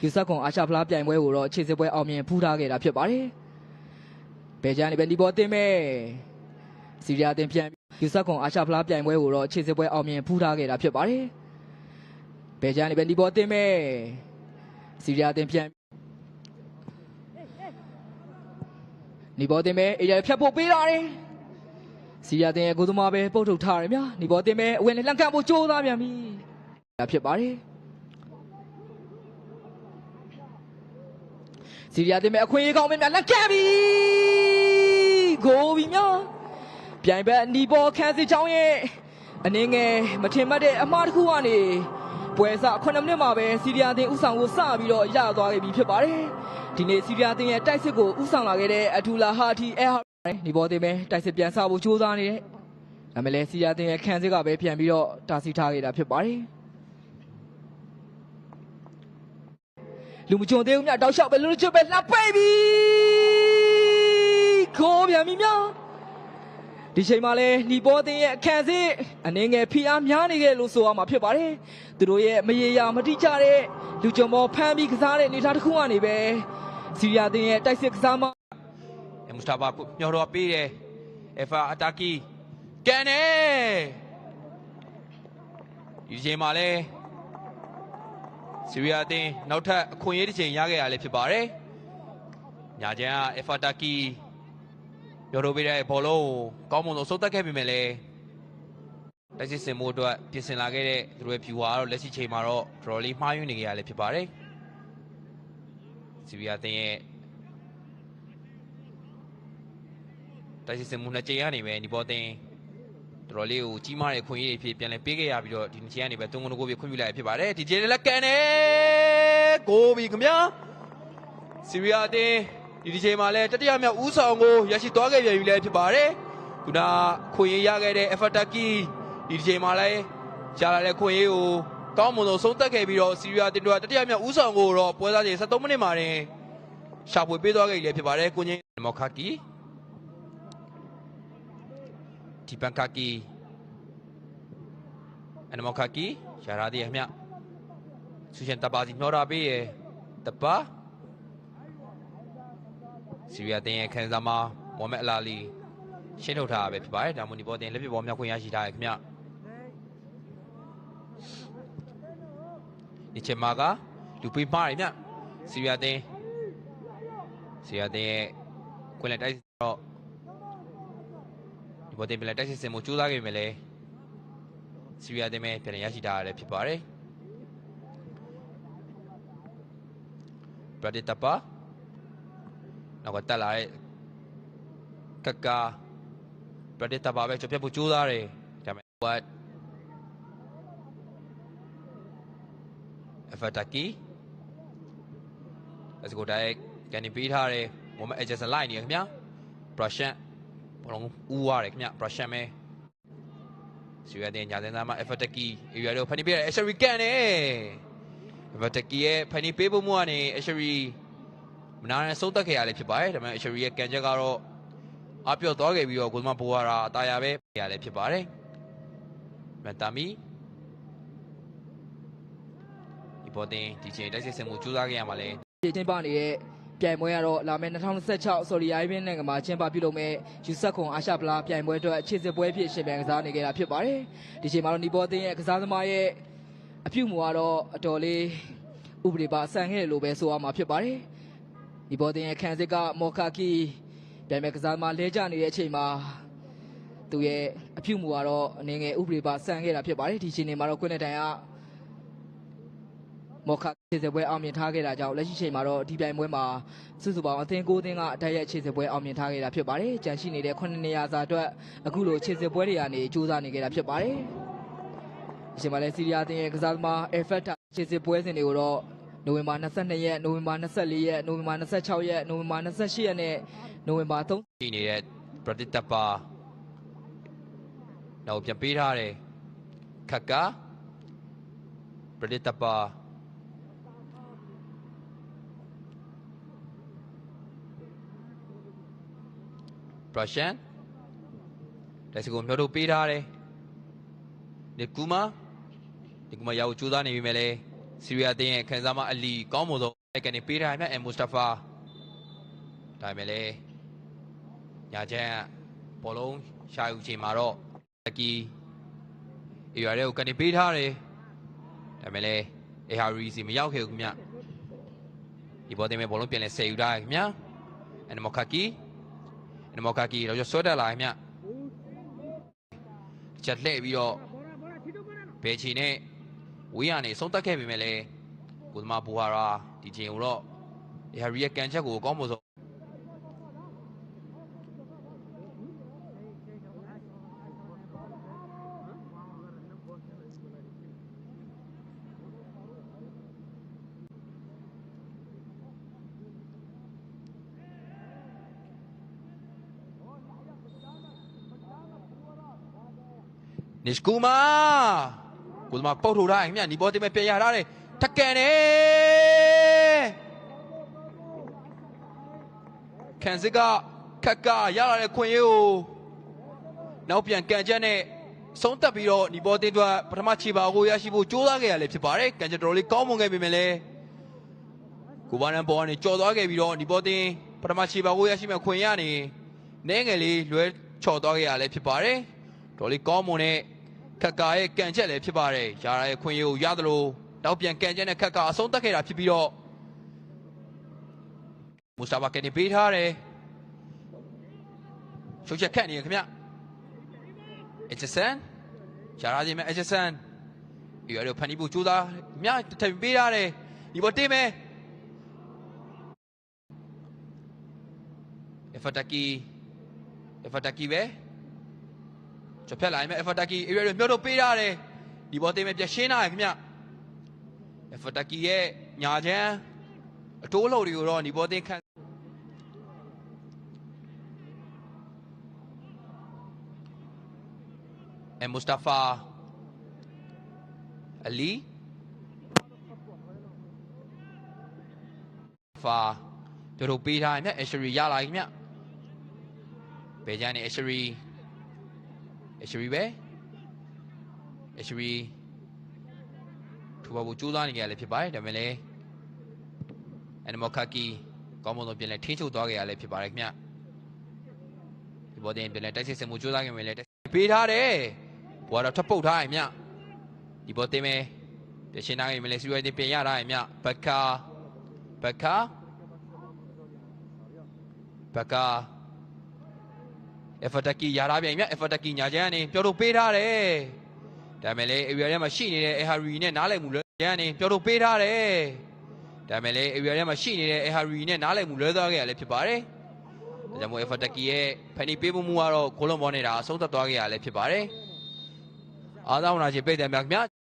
ယူဆကွန်အာရှဖလားပြိုင်ပွဲကိုတော့ခြေစစ်ပွဲအောင်မြင်ဖူးထားခဲ့တာဖြစ်ပါတယ်ဘယ်ဂျန်နေပဲဒီဘောတင်မဲ့စီးရီးယားတင်ပြန်ယူဆကွန်အာရှဖလားပြိုင်ပွဲကိုတော့ခြေစစ်ပွဲအောင်မြင်ဖူးထားခဲ့တာဖြစ်ပါတယ်ဘယ်ဂျန်နေပဲဒီဘောတင်မဲ့စီးရီးယားတင်ပြန်ဒီဘောတင်မဲ့အေးရဖြတ်ဖို့ပေးလာတယ်စီးရီးယားတင်ရဲ့ကိုသမားပဲပုတ်ထုတ်ထားတယ်ဗျာဒီဘောတင်မဲ့အဝင်နဲ့လှန်ကန့်ဖို့ကြိုးစားပြန်ပြီဒါဖြစ်ပါတယ်စီးရီးယားတင်မဲ့အခွင့်အရေးကောင်းမင်းများလက်ကန့်ပြီဂိုးပြီများပြိုင်ဘက်နီဘောခန်းစစ်ချောင်းရဲ့အနေငယ်မထင်မှတ်တဲ့အမှားတစ်ခုကနေပွဲစား9မိနစ်မှာပဲစီးရီးယားတင်ဥဆောင်ကိုစပြီးတော့ရသွားခဲ့ပြီဖြစ်ပါတယ်ဒီနေ့စီးရီးယားတင်ရဲ့တိုက်စစ်ကိုဥဆောင်လာခဲ့တဲ့အဒူလာဟာတီအဲနီဘောတင်မဲ့တိုက်စစ်ပြန်ဆဖို့ကြိုးစားနေတယ်ဒါပေမဲ့လည်းစီးရီးယားတင်ရဲ့ခန်းစစ်ကပဲပြန်ပြီးတော့တာစီထားခဲ့တာဖြစ်ပါတယ်လူမကြုံသေးဘူးမြတောက်လျှောက်ပဲလူချွတ်ပဲလှပိတ်ပြီခိုးပြန်ပြီမြဒီချိန်မှာလဲနီဘောတင်ရဲ့အခန့်စစ်အနေငယ်ဖိအားများနေခဲ့လို့ဆိုရမှာဖြစ်ပါတယ်သူတို့ရဲ့မရေရာမတိကျတဲ့လူကြုံပေါ်ဖမ်းပြီးကစားတဲ့အနေထားတစ်ခုကနေပဲစီးရီးယားတင်ရဲ့တိုက်စစ်ကစားမမူစတာဘာညော်တော်ပေးတယ်အဖာအတာကီကန်နေဒီချိန်မှာလဲစီးရီးယားတင်နောက်ထပ်အခွင့်အရေးတစ်ချိန်ရခဲ့ရလဲဖြစ်ပါတယ်ညာချမ်းကအဖာတာကီညော်တော်ပေးတဲ့ဘောလုံးကိုကောင်းမွန်ဆုံးသက်ခဲ့ပြီမဲ့လဲတိုက်စစ်စင်မှုအတွက်ပြင်ဆင်လာခဲ့တဲ့သူတို့ရဲ့ viewer ကတော့လက်ရှိချိန်မှာတော့ draw လေးမှားယွင်းနေကြရလဲဖြစ်ပါတယ်စီးရီးယားတင်ရဲ့တိုက်စစ်စင်မှုနှစ်ချိန်ရနေပဲဒီဘောတင်တော်လေးကိုကြီးမားတဲ့ခွင့်ရည်ဖြစ်ပြန်လဲပေးခဲ့ရပြီးတော့ဒီချိန်ကနေပဲ3-9ကိုပြခွင့်ပြုလိုက်ဖြစ်ပါတယ်ဒီချိန်လည်းကန်နေကိုပြီခင်ဗျာစီးရီးယားတင်ဒီချိန်မှာလည်းတတိယမြောက်ဦးဆောင်ကိုရရှိသွားခဲ့ပြန်ပြီလည်းဖြစ်ပါတယ်ခုနခွင့်ရရခဲ့တဲ့ Efataki ဒီချိန်မှာလည်းရလာတဲ့ခွင့်ရကိုကောင်းမွန်ဆုံးသက်ခဲ့ပြီးတော့စီးရီးယားတင်တို့တတိယမြောက်ဦးဆောင်ကိုတော့ပွဲစားချိန်73မိနစ်မှာတင်ရှာဖွေပေးသွားခဲ့လည်းဖြစ်ပါတယ်ကိုငင်းမော်ခါကီဒီပန်ကာကီအနမော်ခါကီရလာတဲ့မြဆူရှင်တပါစီမျောတာပေးရတပါစီးရီးယားတင်ရဲ့ခန်းစားမှာမိုဟမက်အလာလီရှင်းထုတ်ထားတာပဲဖြစ်ပါတယ်ဒါမှမဟုတ်ဒီဘောတင်လက်ပြဘောမြောက်ခွင့်ရရှိထားတယ်ခင်ဗျဒီချက်မှာကလူပေးမှားတယ်ဗျစီးရီးယားတင်ရဲ့ခွင့်လက်တိုက်တော့ဒီဘောတင်ပြန်လက်တိုက်စစ်စင်မှုကြိုးစားခဲ့ပြီလေစီးရီးယားတင်မဲ့ပြန်ရရှိထားရတယ်ဖြစ်ပါတယ်ပရဒစ်တပါနောက်ကတက်လာတဲ့ကကာပရဒစ်တပါပဲချပြဖို့ကြိုးစားတယ်ဒါပေမဲ့ what Efataki let's go direct ကနေပေးထားတယ်မိုဟမက်အဂျက်ဆန်လိုက်နေခင်ဗျာ Brushant ဘောလုံးဦးရတယ်ခင်ဗျာ Brushant ပဲစီရတဲ့ညာစင်သားမှာ Efataki area တော့ဖန်တီးပေးတယ် Asheri ကန်နေ Efataki ရဲ့ဖန်တီးပေးဖို့မှုကနေ Asheri မနာနဲ့ဆုံးသက်ခဲ့ရလေဖြစ်ပါတယ်ဒါပေမဲ့ Asheri ရဲ့ကန်ချက်ကတော့အပြော့သွားခဲ့ပြီးတော့ကိုသမားဘိုးရတာအตาရပဲရလေဖြစ်ပါတယ်မန်တာမီဒီပေါ်တင်ဒီချိန်တိုက်စစ်စင်မှုကြိုးစားခဲ့ရမှာလေကျင်းပနေတဲ့ပြိုင်ပွဲကတော့လာမယ့်2026ဆော်ဒီအာရေးဗျနိုင်ငံမှာကျင်းပပြုလုပ်မဲ့ယူဆခွန်အာရှဖလားပြိုင်ပွဲအတွက်ခြေစစ်ပွဲဖြစ်ရှင်ပြန်ကစားနေကြတာဖြစ်ပါတယ်ဒီချိန်မှာတော့နီဘောတင်ရဲ့ကစားသမားရဲ့အပြုတ်မှုကတော့အတော်လေးဥပဒေပါဆန်ခဲ့လို့ပဲဆိုရမှာဖြစ်ပါတယ်ဒီဘောတင်ရဲ့ခန်းစစ်ကမော်ကာကီပြိုင်ပွဲကစားသမားလဲကျနေတဲ့အချိန်မှာသူရဲ့အပြုတ်မှုကတော့အနေငယ်ဥပဒေပါဆန်ခဲ့တာဖြစ်ပါတယ်ဒီချိန်မှာတော့ကွင်းနဲ့တိုင်ကမော်ခါခြေစစ်ပွဲအောင်မြင်ထားခဲ့တာကြောင့်လက်ရှိချိန်မှာတော့ဒီပြိုင်ပွဲမှာစုစုပေါင်းအသင်း9သင်းကတိုက်ရိုက်ခြေစစ်ပွဲအောင်မြင်ထားခဲ့တာဖြစ်ပါတယ်။ကြံရှိနေတဲ့9နေရာစာအတွက်အခုလိုခြေစစ်ပွဲတွေကနေစူးစမ်းနေခဲ့တာဖြစ်ပါတယ်။ဒီချိန်မှာလည်းစီးရီးယားအသင်းရဲ့ကစားသမားအယ်ဖက်တာခြေစစ်ပွဲစဉ်တွေကိုတော့နိုဝင်ဘာ22ရက်နိုဝင်ဘာ24ရက်နိုဝင်ဘာ26ရက်နိုဝင်ဘာ28ရက်နဲ့နိုဝင်ဘာ3ရှိနေတဲ့ Pradit Tapa နောက်ပြန်ပေးထားတယ်ခက်က Pradit Tapa Brushant လက်စကိုမျိုးတို့ပေးထားတယ်ဒီကူမာရောက်ကြိုးစားနေပြီမဲ့လေ စီရီယာတင်းရဲ့ခံစားမအလီကောင်းမွန်ဆုံးကနေပေးထားမြတ်မူစတာဖာဒါပေမဲ့လည်းညာချမ်းဘောလုံးရှာယူချိန်မှာတော့တကီအေရွာတွေကိုကနေပေးထားတယ်ဒါပေမဲ့လည်းအေဟာရီစီမရောက်ခဲ့ဘူးခင်ဗျဒီဘောတင်မဲ့ဘောလုံးပြန်လဲဆယ်ယူထားခင်ဗျအန်မော်ကာကီတော့ဆွဲတက်လာခင်ဗျချက်လှည့်ပြီးတော့ဘယ်ချီနဲ့ဝေးရနေဆုံးတက်ခဲ့ပြီမဲ့လည်းကိုသမားဘူဟာရာဒီချိန်ကိုတော့အေဟာရီရဲ့ကန်ချက်ကိုကောင်းမွန်ဆုံးနစ်ကူမာကိုသမားပုတ်ထိုးထားခင်ဗျဒီဘောတင်မဲ့ပြန်ရထားတယ်ထက်ကန်တယ်ခန်စစ်ကခက်ကရလာတဲ့ခွင့်ရေးကိုနောက်ပြန်ကန်ချက်နဲ့ဆုံးသက်ပြီးတော့ဒီဘောတင်တို့ပထမခြေပါကိုရရှိဖို့ကြိုးစားခဲ့ရလေဖြစ်ပါတယ်ကန်ချက်တော်လေးကောင်းမွန်ခဲ့ပြီမဲ့လေကိုဘာနန်ဘောကနေကြော်သွားခဲ့ပြီးတော့ဒီဘောတင်ပထမခြေပါကိုရရှိမဲ့ခွင့်ရနေနဲငယ်လေးလွဲချော်သွားခဲ့ရလေဖြစ်ပါတယ်တော်လေးကောင်းမွန်တဲ့ခက်ကာရဲ့ကန်ချက်လည်းဖြစ်ပါတယ်ရာရာရဲ့ခွင့်ရကိုရသလိုနောက်ပြန်ကန်ချက်နဲ့ခက်ကာအဆုံးသတ်ခဲ့တာဖြစ်ပြီးတော့မူစတာဘာကနေပေးထားတယ်ရှုပ်ချက်ခက်နေရခင်ဗျအချဆန်ရာရာချင်းမဲ့အချဆန်ဒီရတော့ဖန်တီးဖို့ကြိုးစားမြထပ်ပေးထားတယ်ဒီပေါ်တင်မယ်အဖတာကီပဲချက်ဖြတ်လာရင်အဖတာကီအေရီယာမြို့တော့ပေးရတယ်ဒီဘောတင်မဲ့ပြရှင်းလာခင်ဗျအဖတာကီရဲ့ညာချမ်းအတိုးလှုပ်တွေကိုတော့ဒီဘောတင်ခံမူစတာဖာအလီဖာတို့ပေးထားရင်အရှရီရလာခင်ဗျဘယ်ကြမ်းနေအရှရီပဲအရှရီထူပါဘူးကြိုးစားနေကြရလည်းဖြစ်ပါတယ်ဒါပေမဲ့လည်းအန်မော်ကာကီကောင်းမွန်တော့ပြန်လဲထိချုပ်သွားကြရလည်းဖြစ်ပါတယ်ခင်ဗျဒီဘောတင်ပြန်လဲတိုက်စစ်စမှုကြိုးစားကြမယ်လဲပေးထားတယ်ဘောတော့ထပ်ပုတ်ထားရင်မြဒီဘောတင်မယ်တရှင်နာရင်မလဲစီဝဲတင်ပြင်ရတာရင်မြဘကာအဖတာကီရတာပြန်မြအဖတာကီညာချမ်းကနေပြောတော့ပေးထားတယ်ဒါပေမဲ့လေအေရီယာထဲမှာရှိနေတဲ့အေဟာရီနဲ့နားလည်မှုလွဲချမ်းကနေပြောတော့ပေးထားတယ်ဒါပေမဲ့လေအေရီယာထဲမှာရှိနေတဲ့အေဟာရီနဲ့နားလည်မှုလွဲသွားခဲ့ရလည်းဖြစ်ပါတယ်ဒါကြောင့်မို့အဖတာကီရဲ့ဖန်တီးပေးမှုကတော့ဂိုးလုံးပေါ်နေတာအဆုံးသတ်သွားခဲ့ရလည်းဖြစ်ပါတယ်အားသာဝနာချင်းပြည်တယ်များ